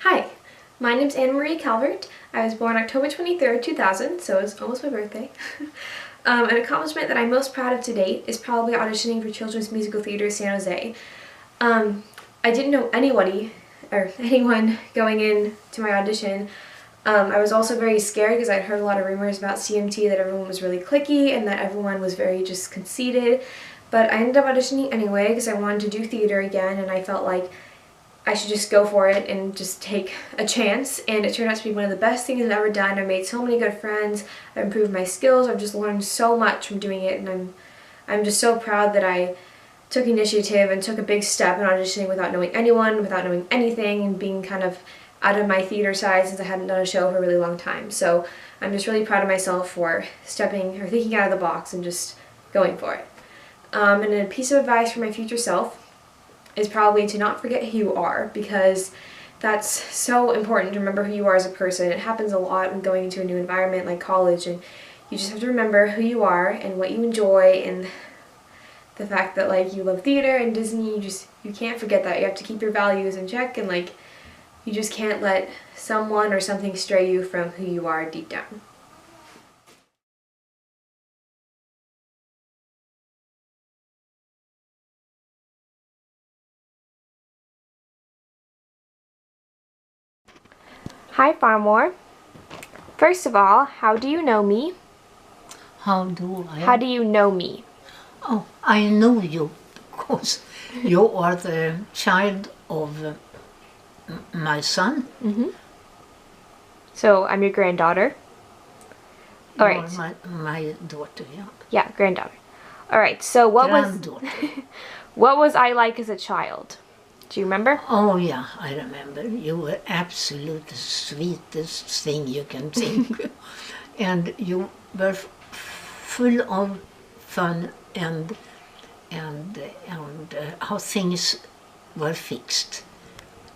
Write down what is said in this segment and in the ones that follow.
Hi, my name is Anna Marie Calvert. I was born October 23rd, 2000, so it's almost my birthday. An accomplishment that I'm most proud of to date is probably auditioning for Children's Musical Theater San Jose. I didn't know anyone going in to my audition. I was also very scared because I'd heard a lot of rumors about CMT that everyone was really cliquey and that everyone was very just conceited. But I ended up auditioning anyway because I wanted to do theater again, and I felt like I should just go for it and just take a chance, and it turned out to be one of the best things I've ever done. I made so many good friends, I've improved my skills, I've just learned so much from doing it, and I'm just so proud that I took initiative and took a big step in auditioning without knowing anyone, without knowing anything, and being kind of out of my theater side since I hadn't done a show for a really long time. So I'm just really proud of myself for thinking out of the box and just going for it. And a piece of advice for my future self is probably to not forget who you are, because that's so important to remember who you are as a person. It happens a lot when going into a new environment like college, and you just have to remember who you are and what you enjoy, and the fact that like you love theater and Disney. You can't forget that. You have to keep your values in check, and like you just can't let someone or something stray you from who you are deep down. Hi, Farmore. First of all, how do you know me? How do I? How do you know me? Oh, I know you because you are the child of my son. Mm-hmm. So I'm your granddaughter. You All right. are my daughter, yeah. Yeah, granddaughter. All right. So Granddaughter. what was I like as a child? Do you remember? Oh yeah, I remember. You were absolute the sweetest thing you can think, and you were full of fun and how things were fixed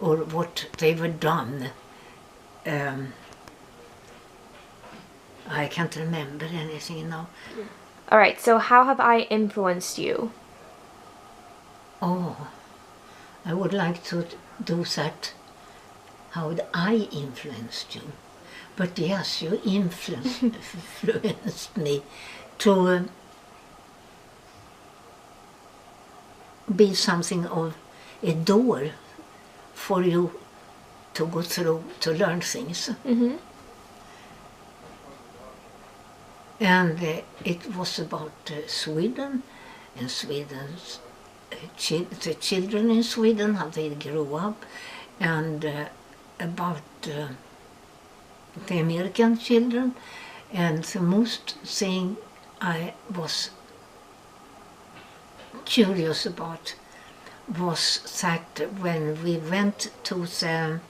or what they were done. I can't remember anything now. All right. So how have I influenced you? Oh, I would like to do that. How would I influenced you? But yes, you influenced me to be something of a door for you to go through, to learn things. Mm-hmm. And it was about Sweden and Sweden's the children in Sweden, how they grew up, and about the American children. And the most thing I was curious about was that when we went to the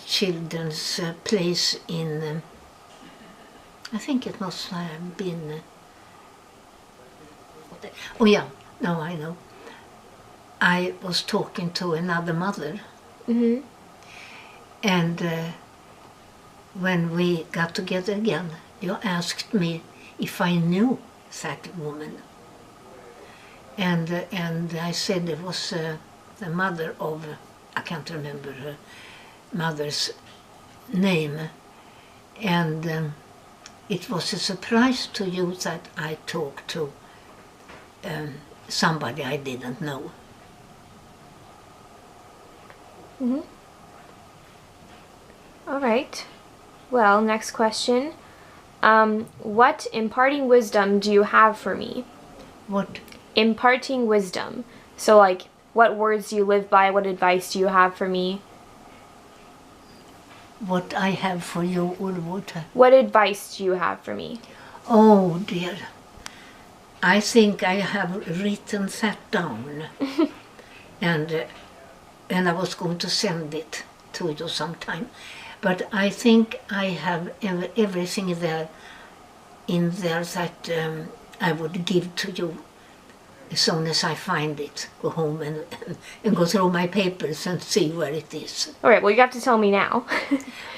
children's place in, I think it must have been, oh yeah, no, I know. I was talking to another mother, Mm-hmm. and when we got together again, you asked me if I knew that woman. And I said it was the mother of, I can't remember her mother's name, and it was a surprise to you that I talked to somebody I didn't know. Mm-hmm. All right. Well, next question. What imparting wisdom do you have for me? What? Imparting wisdom. So, like, what words do you live by? What advice do you have for me? What I have for you, or what? What advice do you have for me? Oh dear. I think I have written that down, and I was going to send it to you sometime. But I think I have everything there in there that I would give to you as soon as I find it. Go home and go through my papers and see where it is. All right, well, you have to tell me now.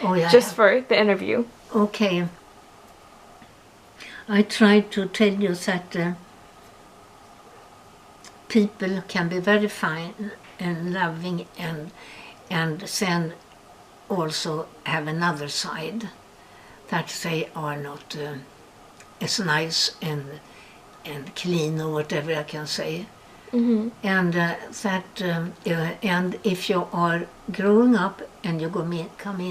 Oh yeah. Just for the interview. Okay. I tried to tell you that people can be very fine and loving, and then also have another side that they are not as nice and clean, or whatever I can say. Mm-hmm. And and if you are growing up and you come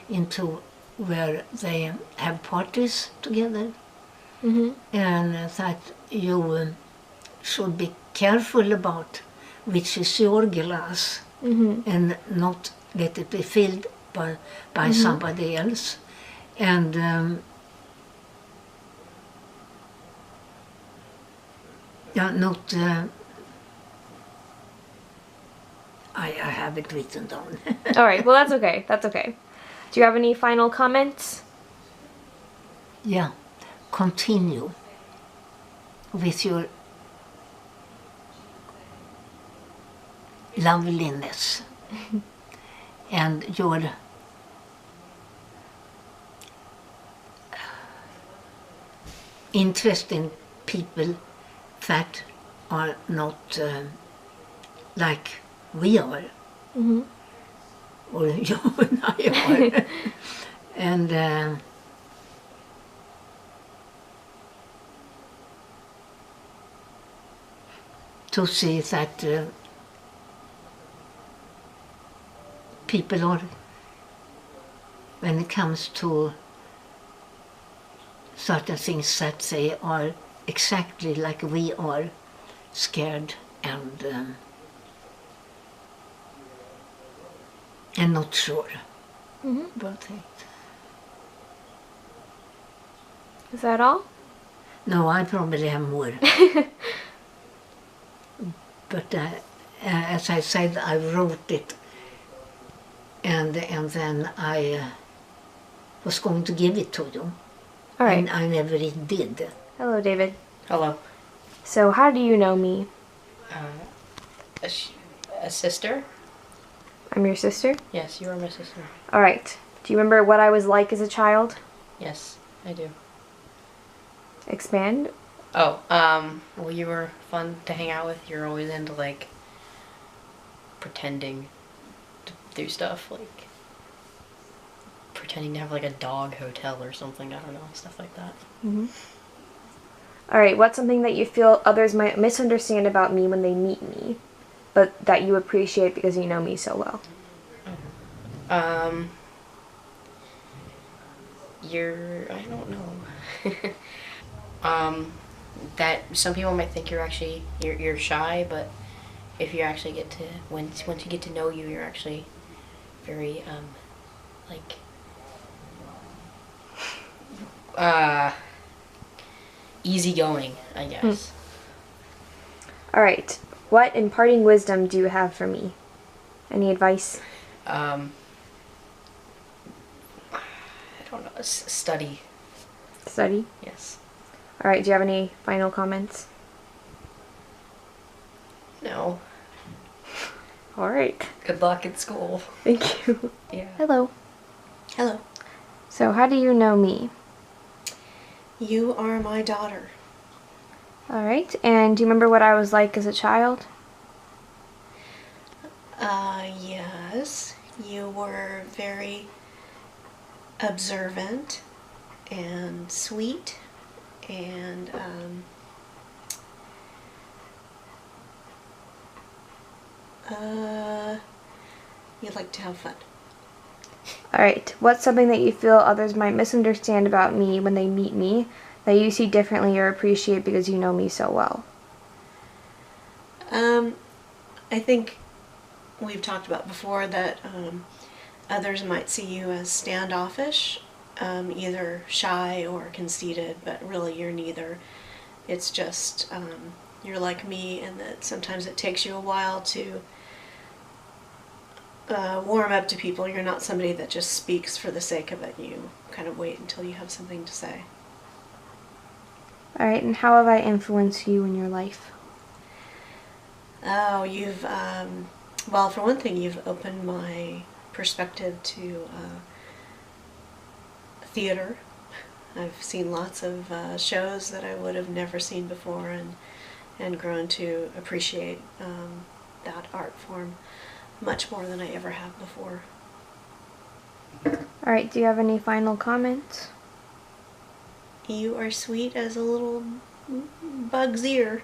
into where they have parties together, Mm-hmm. and that you should be careful about which is your glass, Mm-hmm. and not let it be filled by somebody else. And not I have it written down. All right. Well, that's okay. That's okay. Do you have any final comments? Yeah, continue with your loveliness and your interest in people that are not like we are, Mm-hmm. or you and I are. And to see that people are, when it comes to certain things, that they are exactly like we are, scared and not sure Mm-hmm. about it. Is that all? No, I probably have more. But as I said, I wrote it, and then I was going to give it to you. All right. And I never did. Hello, David. Hello. So, how do you know me? A sister? I'm your sister. Yes, you are my sister. All right. Do you remember what I was like as a child? Yes, I do. Expand. Oh, well, you were fun to hang out with. You're always into, like, pretending to do stuff, like, pretending to have, like, a dog hotel or something. I don't know, stuff like that. Mm-hmm. All right. What's something that you feel others might misunderstand about me when they meet me, but that you appreciate because you know me so well? I don't know. That some people might think you're shy, but if you actually get to, once you get to know you, you're actually very, easygoing, I guess. All right. What imparting wisdom do you have for me? Any advice? I don't know, study, Study. yes. All right. Do you have any final comments? No. All right. Good luck at school. Thank you. Yeah. Hello. Hello. So, how do you know me? You are my daughter. All right. And do you remember what I was like as a child? Yes. You were very observant and sweet and you like to have fun. All right. What's something that you feel others might misunderstand about me when they meet me that you see differently or appreciate because you know me so well? I think we've talked about before that others might see you as standoffish, either shy or conceited, but really you're neither. It's just you're like me, and that sometimes it takes you a while to warm up to people. You're not somebody that just speaks for the sake of it. You kind of wait until you have something to say. All right. And how have I influenced you in your life? Oh, you've, well, for one thing, you've opened my perspective to theater. I've seen lots of shows that I would have never seen before, and grown to appreciate that art form much more than I ever have before. All right, do you have any final comments? You are sweet as a little bug's ear.